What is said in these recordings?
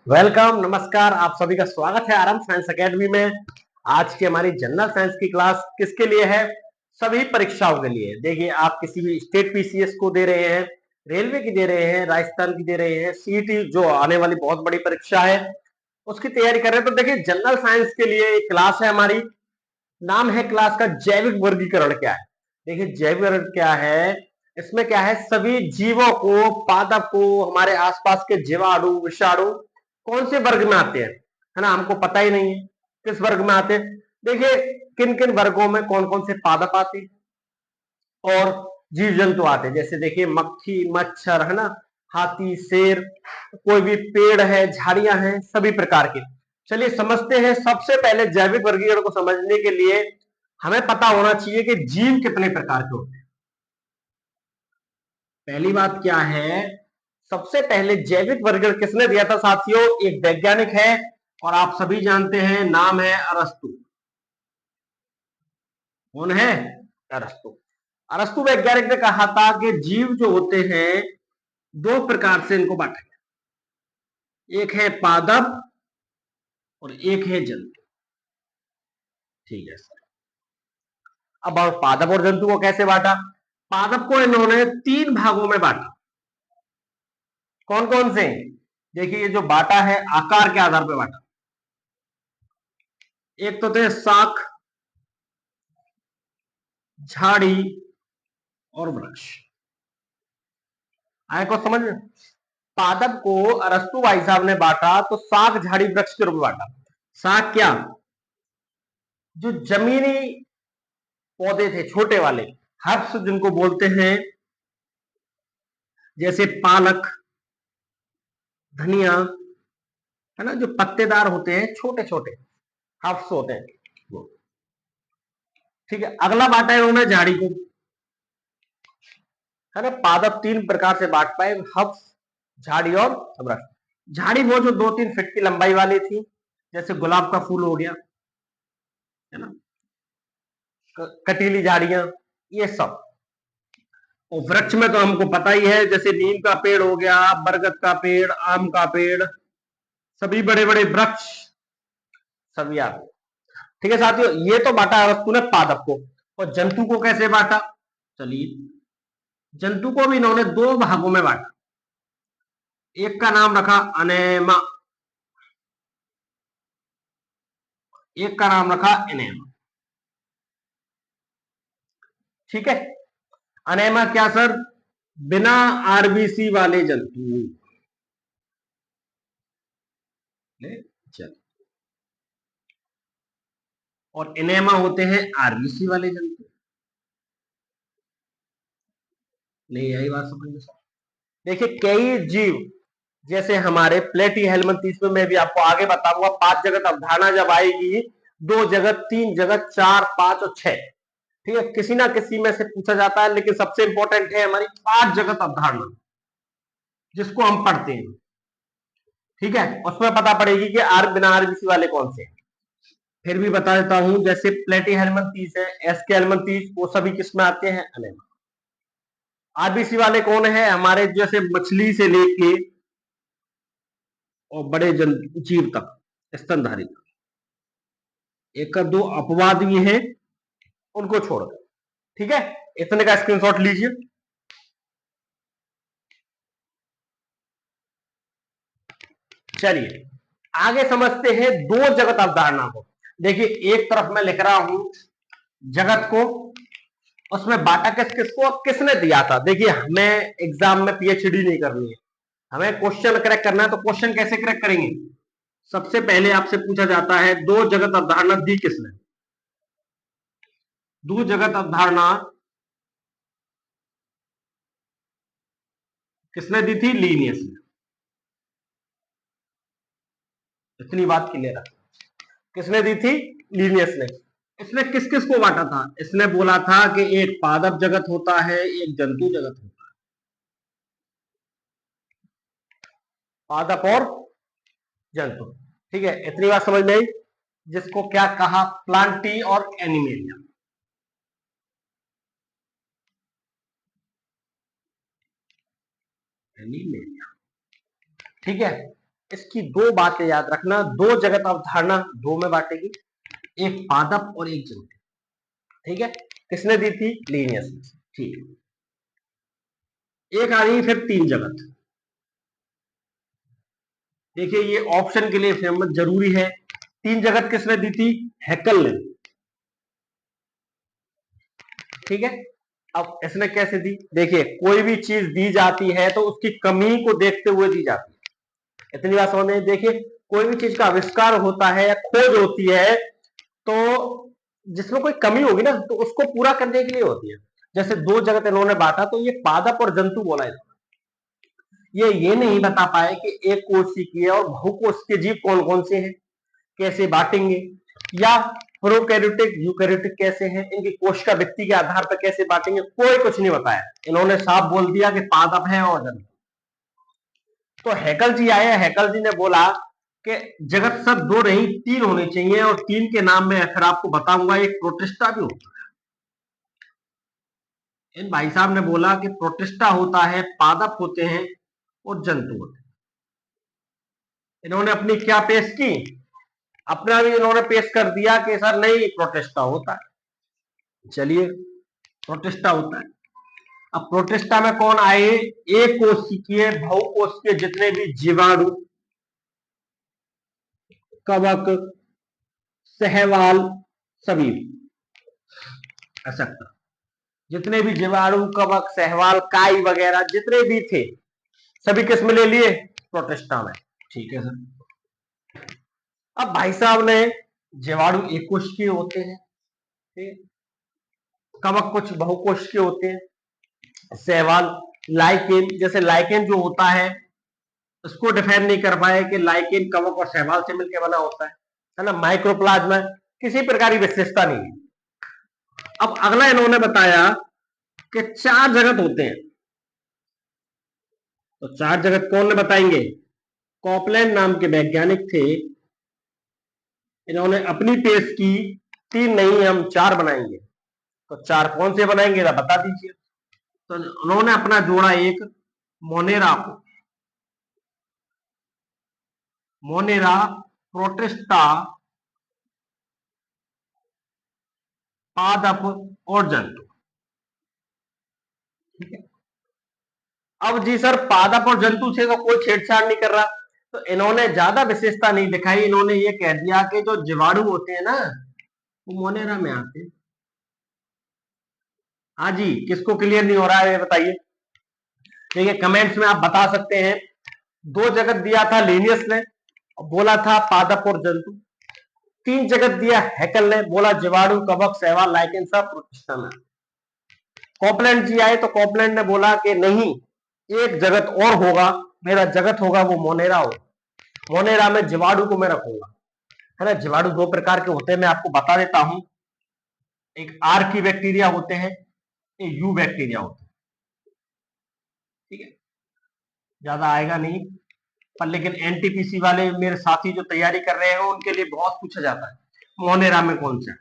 Welcome, नमस्कार। आप सभी का स्वागत है आरएम साइंस एकेडमी में। आज की हमारी जनरल साइंस की क्लास किसके लिए है? सभी परीक्षाओं के लिए। देखिए, आप किसी भी स्टेट पीसीएस को दे रहे हैं, रेलवे की दे रहे हैं, राजस्थान की दे रहे हैं, सीईटी जो आने वाली बहुत बड़ी परीक्षा है उसकी तैयारी कर रहे हैं, तो देखिए जनरल साइंस के लिए एक क्लास है हमारी। नाम है क्लास का जैविक वर्गीकरण क्या है। देखिए जैविक वर्गीकरण क्या है, इसमें क्या है, सभी जीवों को, पादप को, हमारे आसपास के जीवाणु, विषाणु कौन से वर्ग में आते हैं, है ना, हमको पता ही नहीं है किस वर्ग में आते हैं। देखिए किन किन वर्गों में कौन कौन से पादप आते हैं और जीव जंतु आते हैं। जैसे देखिए मक्खी, मच्छर, है ना, हाथी, शेर, कोई भी पेड़ है, झाड़ियां हैं, सभी प्रकार के। चलिए समझते हैं। सबसे पहले जैविक वर्गीकरण को समझने के लिए हमें पता होना चाहिए कि जीव कितने प्रकार के होते हैं। पहली बात क्या है, सबसे पहले जैविक वर्गीकरण किसने दिया था साथियों? एक वैज्ञानिक है और आप सभी जानते हैं, नाम है अरस्तु। कौन है? अरस्तु। अरस्तु वैज्ञानिक ने कहा था कि जीव जो होते हैं दो प्रकार से इनको बांटा गया, एक है पादप और एक है जंतु। ठीक है सर। अब पादप और जंतु को कैसे बांटा? पादप को इन्होंने तीन भागों में बांटा। कौन कौन से? देखिए ये जो बांटा है आकार के आधार पर बांटा। एक तो थे शाख, झाड़ी और वृक्ष। आए को समझ में? पादप को अरस्तु भाई साहब ने बांटा तो शाख, झाड़ी, वृक्ष के रूप में बांटा। शाख क्या? जो जमीनी पौधे थे, छोटे वाले हर्ब्स जिनको बोलते हैं, जैसे पालक, धनिया, है ना, जो पत्तेदार होते हैं, छोटे छोटे हर्ब्स होते हैं वो। ठीक है। अगला बांटा है उन्होंने झाड़ी को, है ना। पादप तीन प्रकार से बांट पाए, हर्ब्स, झाड़ी और वृक्ष। झाड़ी वो जो 2-3 फीट की लंबाई वाली थी, जैसे गुलाब का फूल हो गया, है ना, कटीली झाड़ियां, ये सब। और वृक्ष में तो हमको पता ही है, जैसे नीम का पेड़ हो गया, बरगद का पेड़, आम का पेड़, सभी बड़े बड़े वृक्ष सभी आ गए। ठीक है साथियों, ये तो बांटा अरस्तु ने पादप को। और जंतु को कैसे बांटा? चलिए, जंतु को भी इन्होंने दो भागों में बांटा। एक का नाम रखा अनेमा, एक का नाम रखा एनेमा। ठीक है। अनेमा क्या सर? बिना आरबीसी वाले जंतु। चल, और एनेमा होते हैं आरबीसी वाले जंतु। नहीं आई बात समझ में? देखिए कई जीव, जैसे हमारे प्लेटी हेलमिंथेस में, मैं भी आपको आगे बताऊंगा, 5 जगत अवधारणा जब आएगी, 2 जगत, 3 जगत, 4, 5 और 6। ठीक है, किसी ना किसी में से पूछा जाता है, लेकिन सबसे इंपॉर्टेंट है हमारी 5 जगत अवधारणा, जिसको हम पढ़ते हैं। ठीक है, उसमें पता पड़ेगी कि बिना आरबीसी वाले कौन से हैं। फिर भी बता देता हूं, जैसे प्लेटी हेलमिंथेस है, एसके हेलमिंथेस, वो सभी किसमें आते हैं? अनेमा। आरबीसी वाले कौन है? हमारे जैसे मछली से लेके और बड़े जीव तक, स्तनधारी। एक का दो अपवाद भी हैं, उनको छोड़कर। ठीक है, इतने का स्क्रीनशॉट लीजिए। चलिए आगे समझते हैं दो जगत अवधारणा को। देखिए एक तरफ मैं लिख रहा हूं जगत को, उसमें बांटा किस किसको, किसने दिया था। देखिए हमें एग्जाम में पीएचडी नहीं करनी है, हमें क्वेश्चन क्रैक करना है। तो क्वेश्चन कैसे क्रैक करेंगे? सबसे पहले आपसे पूछा जाता है दो जगत अवधारणा दी किसने? दो जगत अवधारणा किसने दी थी? लीनियस ने। इतनी बात क्लियर है। किसने दी थी? लीनियस ने। इसने किस किस को बांटा था? इसने बोला था कि एक पादप जगत होता है, एक जंतु जगत होता है। पादप और जंतु। ठीक है, इतनी बात समझ में आई। जिसको क्या कहा? प्लांटी और एनिमेलिया। एनिमेलिया। ठीक है। इसकी दो बातें याद रखना, दो जगत अवधारणा दो में बांटेगी, एक पादप और एक जंतु। ठीक है, किसने दी थी? लीनियस। ठीक, एक आ गई फिर तीन जगत। देखिए ये ऑप्शन के लिए फेमस जरूरी है। तीन जगत किसने दी थी? हैकल ने। ठीक है, अब इसने कैसे दी? देखिए कोई भी चीज दी जाती है तो उसकी कमी को देखते हुए दी जाती है, इतनी बात समझ में। देखिए कोई भी चीज का आविष्कार होता है या खोज होती है तो जिसमें कोई कमी होगी ना तो उसको पूरा करने के लिए होती है। जैसे दो जगत इन्होंने बांटा तो ये पादप और जंतु बोला है। ये नहीं बता पाए कि एक कोशिकीय और बहुकोशिकीय जीव कौन कौन से हैं, कैसे बांटेंगे, या प्रोकैरियोटिक यूकैरियोटिक कैसे हैं, इनकी कोशिका व्यक्ति के आधार पर कैसे बांटेंगे, कोई कुछ नहीं बताया। इन्होंने साफ बोल दिया कि पादप है और जंतु। तो हैकल जी आए, हैकल जी ने बोला कि जगत सब दो नहीं तीन होने चाहिए, और तीन के नाम में फिर आपको बताऊंगा, एक प्रोटिस्टा भी होता है। इन भाई साहब ने बोला कि प्रोटिस्टा होता है, पादप होते हैं और जंतु होते हैं। इन्होंने अपनी क्या पेश की? अपना भी इन्होंने पेश कर दिया कि सर नहीं, प्रोटिस्टा होता है। चलिए, प्रोटिस्टा होता है। अब प्रोटिस्टा में कौन आए? एक कोशिकीय बहुकोशिकीय जितने भी जीवाणु, कवक, सहवाल, सभी असक्ता, जितने भी जीवाणु, कवक, सहवाल, काई वगैरह जितने भी थे सभी किस में ले लिए? प्रोटिस्टा में। ठीक है सर। अब भाई साहब ने जीवाणु एक कोशिकीय होते हैं, ठीक, कवक कुछ बहुकोशिकीय होते हैं, सहवाल, लाइकेन, जैसे लाइकेन जो होता है उसको डिफाइन नहीं कर पाए कि लाइकेन कवक और सहवाल से मिलकर बना होता है ना। माइक्रोप्लाज्मा किसी प्रकार की विशेषता नहीं है। अब अगला इन्होंने बताया कि चार जगत होते हैं। तो चार जगत कौन ने बताएंगे? कॉपलैंड नाम के वैज्ञानिक थे, इन्होंने अपनी पेश की, तीन नहीं हम चार बनाएंगे। तो चार कौन से बनाएंगे बता दीजिए। तो उन्होंने अपना जोड़ा एक मोनेरा को, मोनेरा, प्रोटिस्टा, पादप और जंतु। ठीक है, अब जी सर पादप और जंतु से तो कोई छेड़छाड़ नहीं कर रहा, तो इन्होंने ज्यादा विशेषता नहीं दिखाई। इन्होंने ये कह दिया कि जो जीवाणु होते हैं ना वो मोनेरा में आते हैं। हाँ जी, किसको क्लियर नहीं हो रहा है बताइए। देखिए कमेंट्स में आप बता सकते हैं। दो जगत दिया था लीनियस ने, बोला था पादप और जंतु। तीन जगत दिया हैकल ने, बोला जीवाणु, कवक, सहवाल, लाइकेन सब प्रोटिस्टा में। कॉपलैंड जी आए तो कॉपलैंड ने बोला कि नहीं, एक जगत और होगा, मेरा जगत होगा वो मोनेरा होगा, मोनेरा में जीवाणु को मैं रखूंगा। है ना, जीवाणु दो प्रकार के होते हैं, मैं आपको बता देता हूं। एक आर्की बैक्टीरिया होते हैं, एक यू बैक्टीरिया होते हैं। ठीक है, ज्यादा आएगा नहीं, पर लेकिन एनटीपीसी वाले मेरे साथी जो तैयारी कर रहे हैं उनके लिए बहुत पूछा जाता है मोनेरा में कौन सा।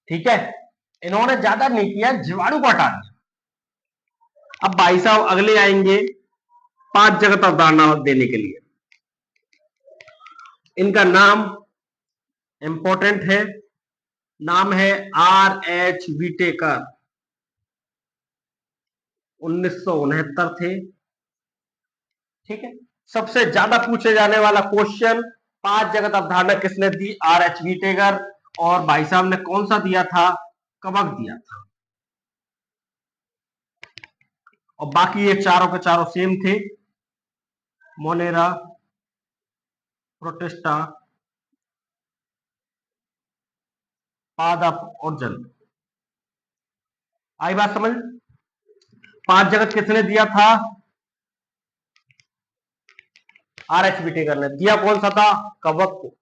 ठीक है, इन्होंने ज्यादा नहीं किया, जीवाणु को हटा दिया। अब भाई साहब अगले आएंगे पांच जगत अवधारणा देने के लिए। इनका नाम इंपॉर्टेंट है, नाम है R.H. विटेकर, 1969 थे। ठीक है, सबसे ज्यादा पूछे जाने वाला क्वेश्चन, पांच जगत अवधारणा किसने दी? R.H. विटेकर। और भाई साहब ने कौन सा दिया था? कवक दिया था। और बाकी ये चारों के चारों सेम थे, मोनेरा, प्रोटिस्टा, पादप और जंतु। आई बात समझ? पांच जगत किसने दिया था? R.H. विटेकर ने दिया। कौन सा था? कवक को।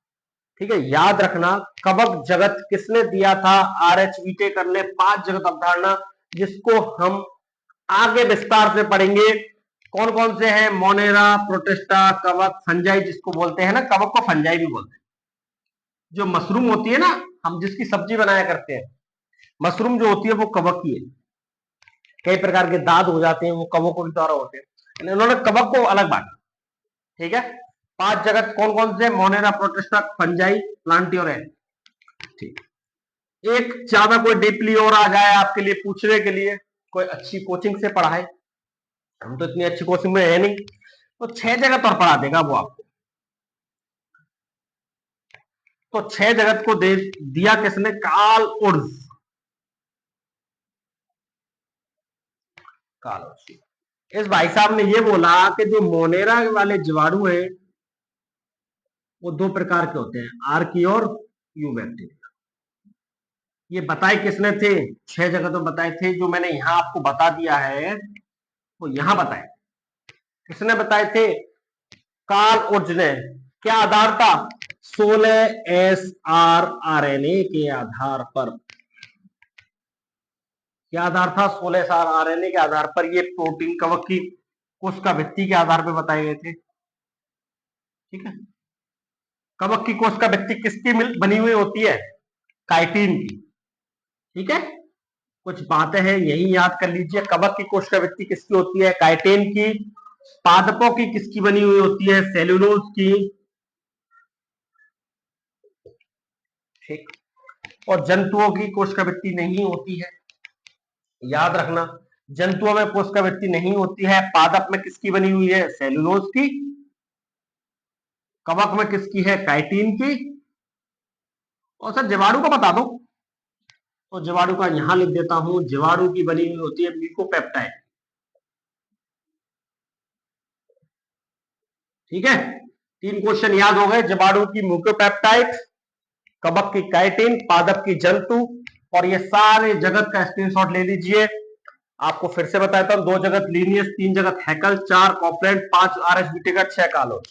ठीक है, याद रखना, कवक जगत किसने दिया था? R.H. विटेकर ने, पांच जगत अवधारणा, जिसको हम आगे विस्तार से पढ़ेंगे। कौन कौन से हैं? मोनेरा, प्रोटिस्टा, कवक, फंजाई जिसको बोलते हैं ना, कवक को फंजाई भी बोलते हैं। जो मशरूम होती है ना, हम जिसकी सब्जी बनाया करते हैं, मशरूम जो होती है वो कवक की है। कई प्रकार के दांत हो जाते हैं वो कवकों के द्वारा होते हैं। इन्होंने कवक को अलग बांटा। ठीक है। 5 जगत कौन कौन से? मोनेरा, प्रोटिस्टा, फंजाई, प्लांटियोरम। ठीक। एक ज्यादा कोई डीपली और आ जाए आपके लिए पूछने के लिए, कोई अच्छी कोचिंग से पढ़ाए, हम तो इतनी अच्छी कोचिंग में है नहीं, तो 6 जगत और पढ़ा देगा वो आपको। तो 6 जगत को दे दिया किसने? कार्ल उर्ज। कार्ल उर्ज। इस भाई साहब ने ये बोला कि जो मोनेरा वाले जीवाणु हैं वो 2 प्रकार के होते हैं, आर्की और यू बैक्टीरिया। ये बताए किसने थे? 6 जगह तो बताए थे, जो मैंने यहां आपको बता दिया है वो यहां बताए। किसने बताए थे? कार्ल उर्ज ने। क्या आधार था? 16 SR-RNA के आधार पर। क्या आधार था? 16 SR-RNA के आधार पर ये प्रोटीन कवक की कोशिका भित्ति के आधार पर बताए गए थे। ठीक है। कवक की कोशिका भित्ति किसकी बनी हुई होती है? काइटिन की। ठीक है। कुछ बातें हैं यही याद कर लीजिए। कवक की कोशिका भित्ति किसकी होती है? काइटिन की। पादपों की किसकी बनी हुई होती है? सेल्यूलोज की। ठीक। और जंतुओं की कोशिका भित्ति नहीं होती है, याद रखना। जंतुओं में कोशिका भित्ति नहीं होती है। पादप में किसकी बनी हुई है? सेल्यूलोज की। कवक में किसकी है? काइटिन की। और सर जीवाणु को बता दो, तो जीवाणु का यहां लिख देता हूं, जीवाणु की बनी हुई होती है म्यूकोपेप्टाइड। ठीक है। 3 क्वेश्चन याद हो गए। जीवाणु की म्यूकोपेप्टाइड, कवक की काइटिन, पादप की जंतु। और ये सारे जगत का स्क्रीनशॉट ले लीजिए। आपको फिर से बताता हूं, 2 जगत लीनियस, 3 जगत हैकल, 4 कॉपलैंड, 5 RS विटेकर, 6 कालोज।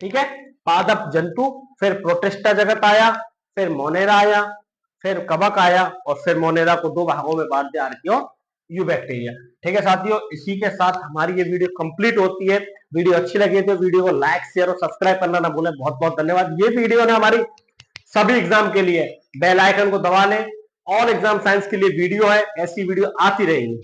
ठीक है। पादप जंतु, फिर प्रोटिस्टा जगत आया, फिर मोनेरा आया, फिर कवक आया, और फिर मोनेरा को 2 भागों में बांट दिया, आर्की और यू बैक्टीरिया। ठीक है साथियों, इसी के साथ हमारी ये वीडियो कंप्लीट होती है। वीडियो अच्छी लगी तो वीडियो को लाइक, शेयर और सब्सक्राइब करना ना भूलें। बहुत बहुत धन्यवाद। ये वीडियो ना हमारी सभी एग्जाम के लिए, बेल आइकन को दबा लें। ऑल एग्जाम साइंस के लिए वीडियो है, ऐसी वीडियो आती रहेगी।